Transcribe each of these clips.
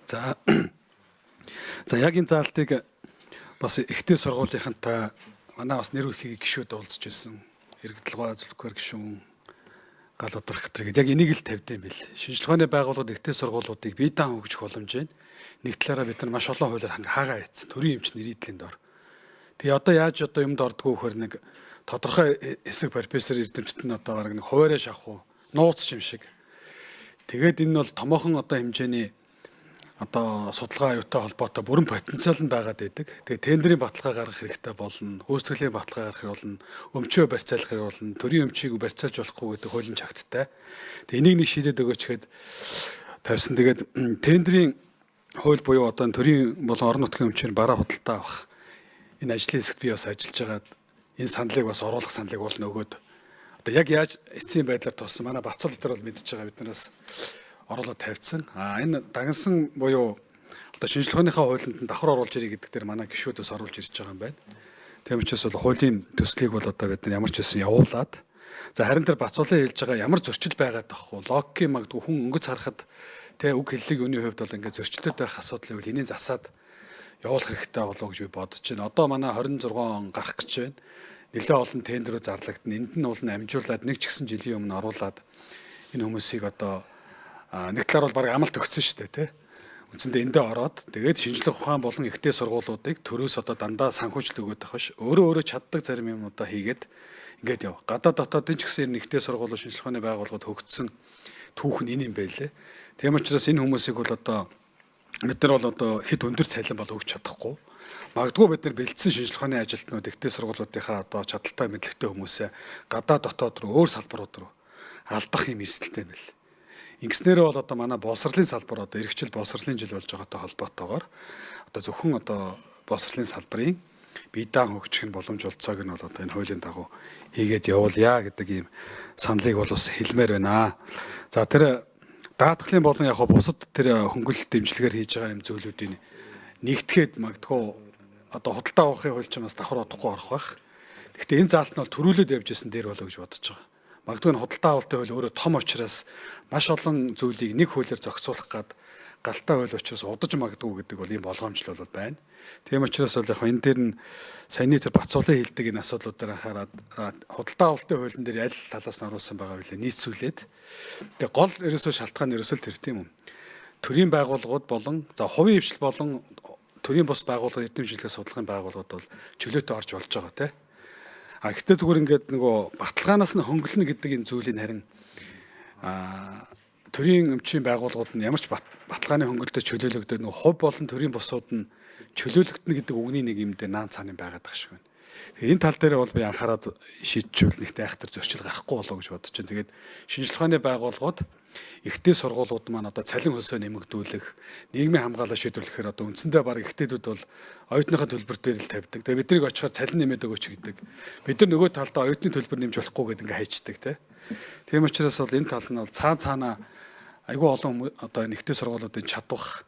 За за яг энэ заалтыг бас ихтэй сургуулийнхантай манай бас нэр хүхийн гишүүд уулзж ирсэн. Хэрэгдлгаа зүлхгээр гишүүн гал удрах гэдэг яг энийг л тавьд юм бэл. Шинжилгээний байгууллагууд ихтэй сургуулиудыг бие даан хөгжих боломжийг нэг талаараа бид нар маш олон хуулиар хаагаа хийсэн. Төрийн эмч нэрийдлийн дор. Тэгээ одоо яаж юмд ордгоо гэхээр нэг тодорхой хэсэг профессор эрдэмтд нь одоо бараг нэг хуваараа шахах уу, нууц юм шиг. Тэгээд энэ бол томоохон одоо хэмжээний одоо судалгаа аюутай холбоотой бүрэн потенциал нь байгаад байдаг. Тэгээ тендерийн баталгаа гаргах хэрэгтэй болно. Хөөцөлтөлийн баталгаа гаргах болно. Өмчөө барьцаалах хэрэгтэй болно. Төрийн өмчийг барьцаалж болохгүй гэдэг хуулийн чагттай. Тэгээ энийг нэг шийдээд өгөөч гэхэд тавьсан. Тэгээд тендерийн хууль буюу одоо төрийн болон орон нутгийн өмчийн бараа худалдаа авах энэ ажлын хэсэгт би бас ажиллаж байгаад энэ саналыг бас оруулах саналыг бол нөгөөд одоо яг яаж эцсийн байдлаар туссан манай Бацал дээр бол мэдчихэж байгаа биднээс оруулаад тавьсан. Энэ дагнсан буюу одоо шинжилгийнхаа хуулинд нь давхар оруулж ирэх гэдэг дээр манай гишүүдээс оруулж ирж байгаа юм байна. Тийм учраас бол хуулийн төслийг бол одоо бид нар ямар ч байсан явуулаад за харин тэр Бацуулын хэлж байгаа ямар зөрчил байгаад тахгүй логикийн магадгүй хүн өнгөц харахад тэг үг хэллэг юуны хувьд бол ингээд зөрчилдөд байх асуудлыг бол энийг засаад явуулах хэрэгтэй болов гэж би бодож байна. Одоо манай 26 он гарах гэж байна. Нэлээд олон тендерүүд зарлагдана. Энд нь бол амжуулаад нэг ч гэсэн жилийн өмнө оруулаад энэ хүмүүсийг одоо нэг талаар бол баг амлалт өгсөн шүү дээ тий. Үндсэндээ эндээ ороод тэгээд шинжлэх ухаан болон ихтэй сургуулиудыг төрөөс одоо дандаа санхүүжилт өгöd байх биш. Өөрөө чаддаг зарим юмудаа хийгээд ингээд яв. Гадаад дотоодын ч гэсэн ихтэй сургуулиуд шинжлэх ухааны байгууллагууд хөгжсөн түүх нь энэ юм байлээ. Тийм учраас энэ хүмүүсийг бол одоо бид нар бол одоо хэд өндөр цалин бол өгч чадахгүй. Магадгүй бид нар бэлдсэн шинжлэх ухааны ажилтнууд ихтэй сургуулиудынхаа одоо чадaltaй мэдлэгтэй хүмүүсээ гадаад дотоод руу өөр салбарууд руу алдах юм эрсдэлтэй юм бэл. Ингэснээр бол одоо манай боловсролын салбар одоо эрхчил боловсролын жил болж байгаатай холбоотойгоор одоо зөвхөн одоо боловсролын салбарын бие даан хөгжих нь боломжуулцааг нь бол одоо энэ хуулийн дагуу хийгээд явуулъя гэдэг ийм саналыг бол бас хэлмээр байна. За тэр даатгалын болон яг бусад тэр хөнгөлөлт дэмжлэгээр хийж байгаа юм зүйлүүдийн нэгтгэхэд магадгүй одоо худалдаа авахын хуульчнаас давхар удахгүй орох байх. Гэхдээ энэ заалт нь бол төрүүлээд явж исэн дээр болоо гэж бодож байгаа. Магадгүй нь худалдаа авалтын хууль өөрөө том учраас маш олон зүйлийг нэг хуулиар зохицуулах гад галтай хууль учраас удаж магадгүй гэдэг бол ийм болгоомжл бол байна. Тийм учраас бол яг энэ дээр нь саяны тэр Бацуулын хэлдэг энэ асуудлуудаар анхаарад худалдаа авалтын хуулийн дээр аль талаас нь оруулсан байгаа вэ? Нийцүүлээд. Тэгээ гол ерөөсөө шалтгаан ерөөсөө тэр тийм үү. Төрийн байгууллагууд болон за хувийн хвшил болон төрийн бус байгууллага эрдэм шилжлэх судалгааны байгууллагууд бол чөлөөтэй орж болж байгаа тийм. Гэхдээ зүгээр ингээд нөгөө баталгаанаас нь хөнгөлнө гэдэг энэ зүйлийг харин төрийн өмчийн байгууллагууд нь ямар ч баталгааны хөнгөлөлтөд чөлөөлөгдөд нөгөө хувь болон төрийн бусууд нь чөлөөлөгдөнө гэдэг үгний нэг юм дээр наан цааны байгаад байгаа шиг байна. Тэгэхээр энэ тал дээр бол би анхаарад шийдчихвэл нэгтэй айхтар зөрчил гарахгүй болоо гэж бодож байна. Тэгээд шинжлэх ухааны байгууллагууд ихтэй сургуулиуд маань одоо цалин хөлсөө нэмэгдүүлэх, нийгмийн хамгаалалт шийдвэрлэхээр одоо үндсэндээ баг ихтэйдүүд бол оюутныхаа төлбөр дээр л тавьдаг. Тэгээ биднийг очихоор цалин нэмээд өгөөч гэдэг. Бид нар нөгөө талдаа оюутны төлбөр нэмж болохгүй гэдэг ингээ хайчдаг тийм учраас бол энэ тал нь бол цаана айгүй олон одоо энэ ихтэй сургуулиудын чадвах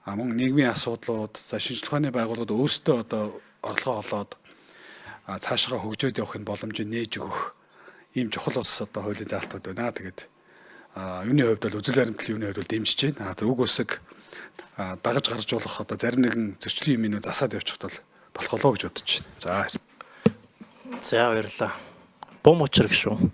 мөн нийгмийн асуудлууд за шинжлэх ухааны байгууллагууд өөрсдөө одоо орлогоо олоод цаашаа хөгжөөд явахын боломжийг нээж өгөх ийм чухал бас одоо хуулийн заалтууд байна. Тэгээд юуны хувьд бол үзэл баримтлалын юуны хувьд бол дэмжиж байна. Тэр үг үсэг дагаж гарч болох одоо зарим нэгэн зөрчлийн юм засаад явчихд бол болох болоо гэж бодож байна. За баярлалаа. Бом учрах шүү.